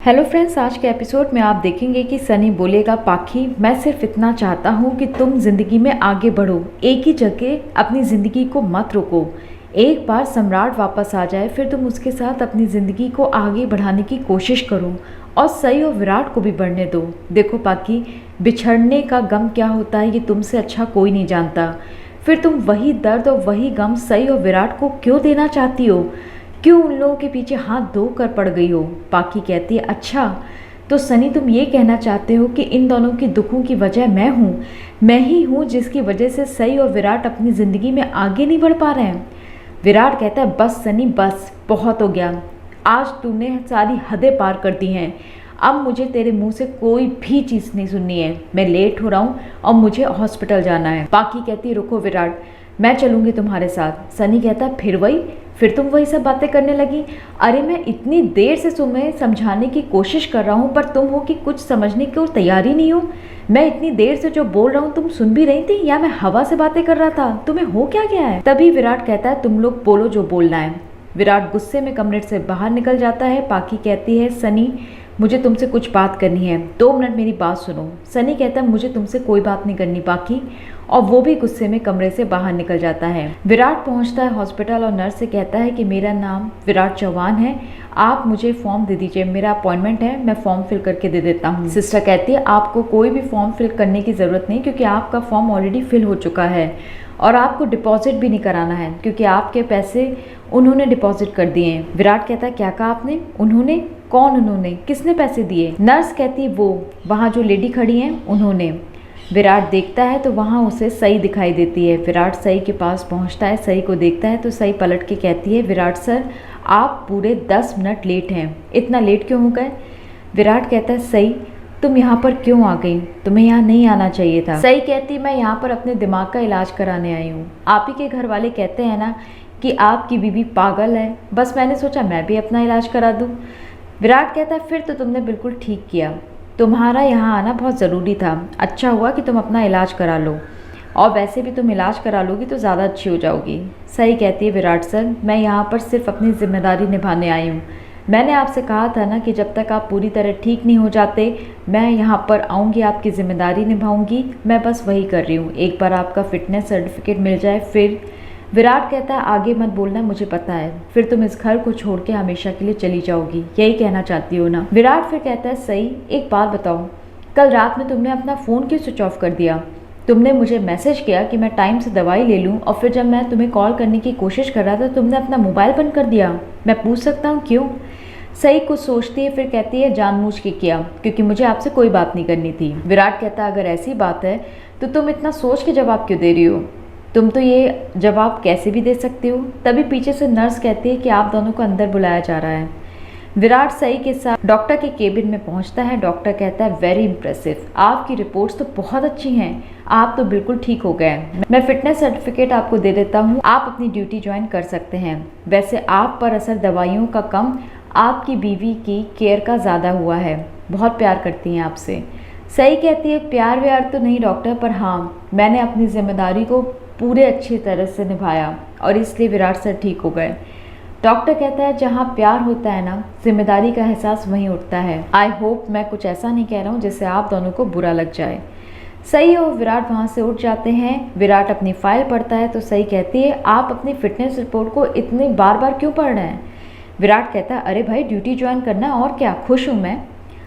Hello friends, आज के episode में आप देखेंगे कि सनी बोलेगा, पाखी मैं सिर्फ इतना चाहता हूँ कि तुम ज़िंदगी में आगे बढ़ो, एक ही जगह अपनी ज़िंदगी को मत रोको। एक बार सम्राट वापस आ जाए फिर तुम उसके साथ अपनी ज़िंदगी को आगे बढ़ाने की कोशिश करो और सई और विराट को भी बढ़ने दो। देखो पाखी, बिछड़ने का गम क्या होता है ये तुमसे अच्छा कोई नहीं जानता। फिर तुम वही दर्द और वही गम सई और विराट को क्यों देना चाहती हो? क्यों उन लोगों के पीछे हाथ धो कर पड़ गई हो? पाखी कहती है, अच्छा तो सनी तुम ये कहना चाहते हो कि इन दोनों की दुखों की वजह मैं ही हूँ जिसकी वजह से सई और विराट अपनी ज़िंदगी में आगे नहीं बढ़ पा रहे हैं। विराट कहता है, बस सनी बस, बहुत हो गया, आज तूने सारी हदें पार कर दी हैं। अब मुझे तेरे मुंह से कोई भी चीज़ नहीं सुननी है। मैं लेट हो रहा हूँ और मुझे हॉस्पिटल जाना है। पाखी कहती है, रुको विराट, मैं चलूँगी तुम्हारे साथ। सनी कहता है, फिर तुम वही सब बातें करने लगी। अरे मैं इतनी देर से तुम्हें समझाने की कोशिश कर रहा हूँ पर तुम हो कि कुछ समझने को तैयार ही नहीं हो। मैं इतनी देर से जो बोल रहा हूँ तुम सुन भी रही थी या मैं हवा से बातें कर रहा था? तुम्हें हो क्या गया है? तभी विराट कहता है, तुम लोग बोलो जो बोलना है। विराट गुस्से में कमरे से बाहर निकल जाता है। पाखी कहती है, सनी मुझे तुमसे कुछ बात करनी है, 2 मिनट मेरी बात सुनो। सनी कहता है, मुझे तुमसे कोई बात नहीं करनी पाखी, और वो भी गुस्से में कमरे से बाहर निकल जाता है। विराट पहुंचता है हॉस्पिटल और नर्स से कहता है कि मेरा नाम विराट चौहान है, आप मुझे फॉर्म दे दीजिए, मेरा अपॉइंटमेंट है, मैं फॉर्म फिल करके दे देता हूँ। सिस्टर कहती है, आपको कोई भी फॉर्म फिल करने की ज़रूरत नहीं क्योंकि आपका फॉर्म ऑलरेडी फिल हो चुका है और आपको डिपॉजिट भी नहीं कराना है क्योंकि आपके पैसे उन्होंने डिपॉजिट कर दिए हैं। विराट कहता है, क्या कहा आपने? उन्होंने? कौन उन्होंने? किसने पैसे दिए? नर्स कहती है, वो वहाँ जो लेडी खड़ी हैं उन्होंने। विराट देखता है तो वहाँ उसे सई दिखाई देती है। विराट सई के पास पहुँचता है, सई को देखता है तो सई पलट के कहती है, विराट सर आप पूरे 10 मिनट लेट हैं, इतना लेट क्यों हो गए? विराट कहता है, सई तुम यहाँ पर क्यों आ गई? तुम्हें यहाँ नहीं आना चाहिए था। सई कहती, मैं यहाँ पर अपने दिमाग का इलाज कराने आई हूँ। आप ही के घर वाले कहते हैं ना कि आपकी बीवी पागल है, बस मैंने सोचा मैं भी अपना इलाज करा दूँ। विराट कहता है, फिर तो तुमने बिल्कुल ठीक किया, तुम्हारा यहाँ आना बहुत ज़रूरी था, अच्छा हुआ कि तुम अपना इलाज करा लो, और वैसे भी तुम इलाज करा लोगी तो ज़्यादा अच्छी हो जाओगी। सही कहती है, विराट सर मैं यहाँ पर सिर्फ अपनी जिम्मेदारी निभाने आई हूँ। मैंने आपसे कहा था ना कि जब तक आप पूरी तरह ठीक नहीं हो जाते मैं यहाँ पर आऊँगी, आपकी ज़िम्मेदारी निभाऊँगी, मैं बस वही कर रही हूँ। एक बार आपका फिटनेस सर्टिफिकेट मिल जाए फिर। विराट कहता है, आगे मत बोलना, मुझे पता है, फिर तुम इस घर को छोड़ के हमेशा के लिए चली जाओगी, यही कहना चाहती हो ना? विराट फिर कहता है, सही एक बात बताओ, कल रात में तुमने अपना फ़ोन क्यों स्विच ऑफ कर दिया? तुमने मुझे मैसेज किया कि मैं टाइम से दवाई ले लूँ और फिर जब मैं तुम्हें कॉल करने की कोशिश कर रहा था तुमने अपना मोबाइल बंद कर दिया। मैं पूछ सकता हूँ क्यों? सही कुछ सोचती है फिर कहती है, जानबूझ के किया, क्योंकि मुझे आपसे कोई बात नहीं करनी थी। विराट कहता है, अगर ऐसी बात है तो तुम इतना सोच के जवाब क्यों दे रही हो? तुम तो ये जवाब कैसे भी दे सकते हो। तभी पीछे से नर्स कहती है कि आप दोनों को अंदर बुलाया जा रहा है। विराट सई के साथ डॉक्टर के केबिन में पहुंचता है। डॉक्टर कहता है, वेरी इंप्रेसिव, आपकी रिपोर्ट्स तो बहुत अच्छी हैं, आप तो बिल्कुल ठीक हो गए। मैं फिटनेस सर्टिफिकेट आपको दे देता हूँ, आप अपनी ड्यूटी ज्वाइन कर सकते हैं। वैसे आप पर असर दवाइयों का कम, आपकी बीवी की केयर का ज़्यादा हुआ है, बहुत प्यार करती हैं आपसे। सही कहती है, प्यार व्यार तो नहीं डॉक्टर, पर हाँ मैंने अपनी जिम्मेदारी को पूरे अच्छी तरह से निभाया और इसलिए विराट सर ठीक हो गए। डॉक्टर कहता है, जहाँ प्यार होता है ना, जिम्मेदारी का एहसास वहीं उठता है। आई होप मैं कुछ ऐसा नहीं कह रहा हूँ जिससे आप दोनों को बुरा लग जाए। सही और विराट वहाँ से उठ जाते हैं। विराट अपनी फाइल पढ़ता है तो सही कहती है, आप अपनी फिटनेस रिपोर्ट को इतनी बार बार क्यों पढ़ रहे हैं? विराट कहता है, अरे भाई ड्यूटी ज्वाइन करना और क्या, खुश हूँ मैं।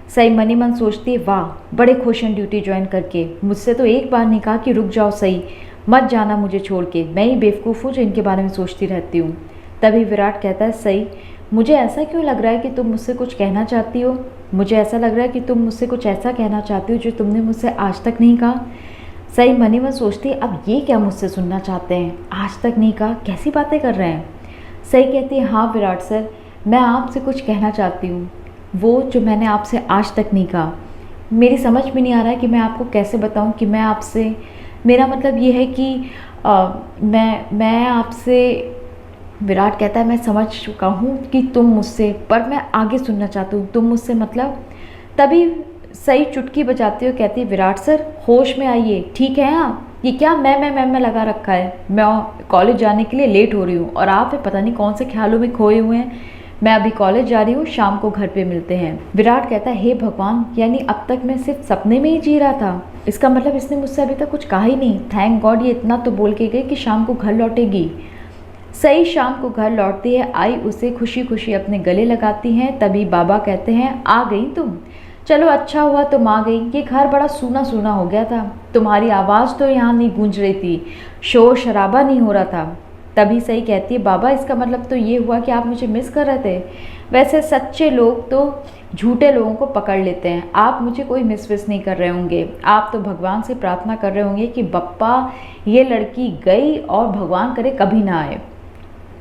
सही मनी मन सोचती है, वाह बड़े खुश हैं ड्यूटी ज्वाइन करके, मुझसे तो एक बार नहीं कहा कि रुक जाओ सही, मत जाना मुझे छोड़ के, मैं ही बेवकूफ़ हूँ जो इनके बारे में सोचती रहती हूँ। तभी विराट कहता है, सही मुझे ऐसा क्यों लग रहा है कि तुम मुझसे कुछ कहना चाहती हो? मुझे ऐसा लग रहा है कि तुम मुझसे कुछ ऐसा कहना चाहती हो जो तुमने मुझसे आज तक नहीं कहा। सही मनी मन सोचती है, अब ये क्या मुझसे सुनना चाहते हैं, आज तक नहीं कहा, कैसी बातें कर रहे हैं। सही कहती है, हाँ विराट सर मैं आपसे कुछ कहना चाहती हूँ, वो जो मैंने आपसे आज तक नहीं कहा। मेरी समझ में नहीं आ रहा है कि मैं आपको कैसे बताऊँ कि मैं आपसे, मेरा मतलब ये है कि मैं आपसे। विराट कहता है, मैं समझ चुका हूँ कि तुम मुझसे, पर मैं आगे सुनना चाहती हूँ, तुम मुझसे मतलब। तभी सही चुटकी बजाती हो कहती है, विराट सर होश में आइए, ठीक है आप, ये क्या मैं लगा रखा है, मैं कॉलेज जाने के लिए लेट हो रही हूँ और आप पता नहीं कौन से ख्यालों में खोए हुए हैं। मैं अभी कॉलेज जा रही हूँ, शाम को घर पे मिलते हैं। विराट कहता है हे भगवान, यानी अब तक मैं सिर्फ सपने में ही जी रहा था। इसका मतलब इसने मुझसे अभी तक कुछ कहा ही नहीं। थैंक गॉड ये इतना तो बोल के गई कि शाम को घर लौटेगी। सई शाम को घर लौटती है। आई उसे खुशी खुशी अपने गले लगाती हैं। तभी बाबा कहते हैं आ गई तुम, चलो अच्छा हुआ तुम आ गई। ये घर बड़ा सूना सूना हो गया था, तुम्हारी आवाज़ तो यहाँ नहीं गूंज रही थी, शोर शराबा नहीं हो रहा था। तभी सही कहती है बाबा इसका मतलब तो ये हुआ कि आप मुझे मिस कर रहे थे। वैसे सच्चे लोग तो झूठे लोगों को पकड़ लेते हैं, आप मुझे कोई मिस विस नहीं कर रहे होंगे। आप तो भगवान से प्रार्थना कर रहे होंगे कि बप्पा ये लड़की गई और भगवान करे कभी ना आए।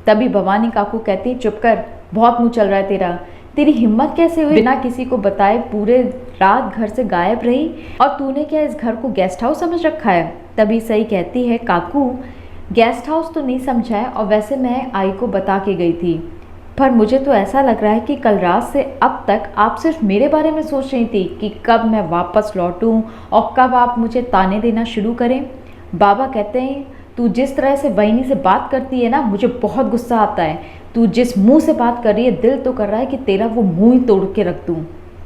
तभी भवानी काकू कहती चुप कर, बहुत मुँह चल रहा है तेरा, तेरी हिम्मत कैसे हुई बिना किसी को बताए पूरे रात घर से गायब रही, और तूने क्या इस घर को गेस्ट हाउस समझ रखा है। तभी सही कहती है काकू गेस्ट हाउस तो नहीं समझा है, और वैसे मैं आई को बता के गई थी, पर मुझे तो ऐसा लग रहा है कि कल रात से अब तक आप सिर्फ मेरे बारे में सोच रही थी कि कब मैं वापस लौटूं और कब आप मुझे ताने देना शुरू करें। बाबा कहते हैं तू जिस तरह से वहीनी से बात करती है ना, मुझे बहुत गुस्सा आता है। तू जिस मुंह से बात कर रही है, दिल तो कर रहा है कि तेरा वो मुंह ही तोड़ के रख दूं।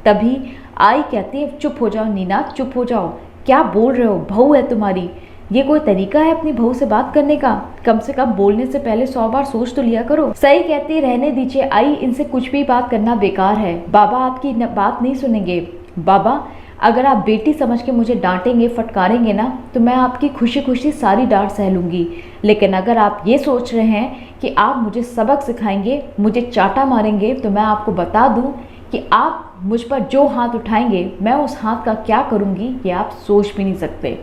तभी आई कहती है चुप हो जाओ नीना, चुप हो जाओ, क्या बोल रहे हो, बहू है तुम्हारी, ये कोई तरीका है अपनी बहू से बात करने का, कम से कम बोलने से पहले 100 बार सोच तो लिया करो। सही कहती रहने दीजिए आई, इनसे कुछ भी बात करना बेकार है, बाबा आपकी बात नहीं सुनेंगे। बाबा अगर आप बेटी समझ के मुझे डांटेंगे फटकारेंगे ना, तो मैं आपकी खुशी खुशी सारी डांट सह लूँगी, लेकिन अगर आप ये सोच रहे हैं कि आप मुझे सबक सिखाएंगे, मुझे चाटा मारेंगे, तो मैं आपको बता दूं कि आप मुझ पर जो हाथ उठाएंगे मैं उस हाथ का क्या करूँगी ये आप सोच भी नहीं सकते।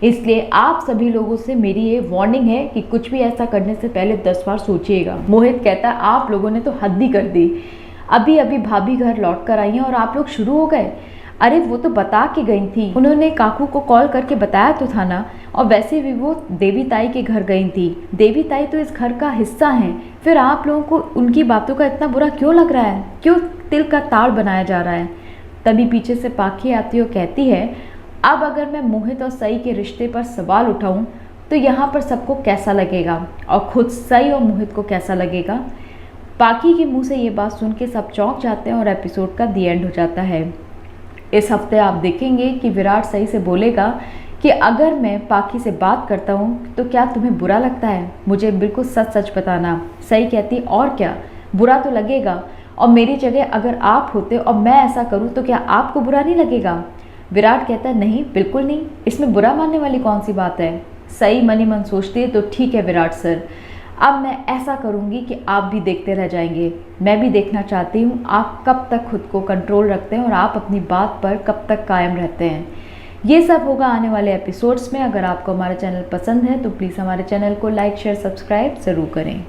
इसलिए आप सभी लोगों से मेरी ये वार्निंग है कि कुछ भी ऐसा करने से पहले 10 बार सोचिएगा। मोहित कहता है आप लोगों ने तो हद ही कर दी, अभी अभी भाभी घर लौट कर आई हैं और आप लोग शुरू हो गए। अरे वो तो बता के गई थी, उन्होंने काकू को कॉल करके बताया तो था ना, और वैसे भी वो देवी ताई के घर गई थी। देवी ताई तो इस घर का हिस्सा हैं, फिर आप लोगों को उनकी बातों का इतना बुरा क्यों लग रहा है, क्यों तिल का ताड़ बनाया जा रहा है। तभी पीछे से पाखी आती है और कहती है अब अगर मैं मोहित और सई के रिश्ते पर सवाल उठाऊं तो यहाँ पर सबको कैसा लगेगा, और खुद सई और मोहित को कैसा लगेगा। पाखी के मुँह से ये बात सुन के सब चौंक जाते हैं और एपिसोड का दी एंड हो जाता है। इस हफ्ते आप देखेंगे कि विराट सही से बोलेगा कि अगर मैं पाखी से बात करता हूँ तो क्या तुम्हें बुरा लगता है, मुझे बिल्कुल सच सच बताना। सही कहती और क्या, बुरा तो लगेगा, और मेरी जगह अगर आप होते और मैं ऐसा करूँ तो क्या आपको बुरा नहीं लगेगा। विराट कहता है नहीं बिल्कुल नहीं, इसमें बुरा मानने वाली कौन सी बात है। सही मनी मन सोचती है तो ठीक है विराट सर, अब मैं ऐसा करूँगी कि आप भी देखते रह जाएंगे। मैं भी देखना चाहती हूँ आप कब तक खुद को कंट्रोल रखते हैं और आप अपनी बात पर कब तक कायम रहते हैं। ये सब होगा आने वाले एपिसोड्स में। अगर आपको हमारा चैनल पसंद है तो प्लीज़ हमारे चैनल को लाइक शेयर सब्सक्राइब ज़रूर करें।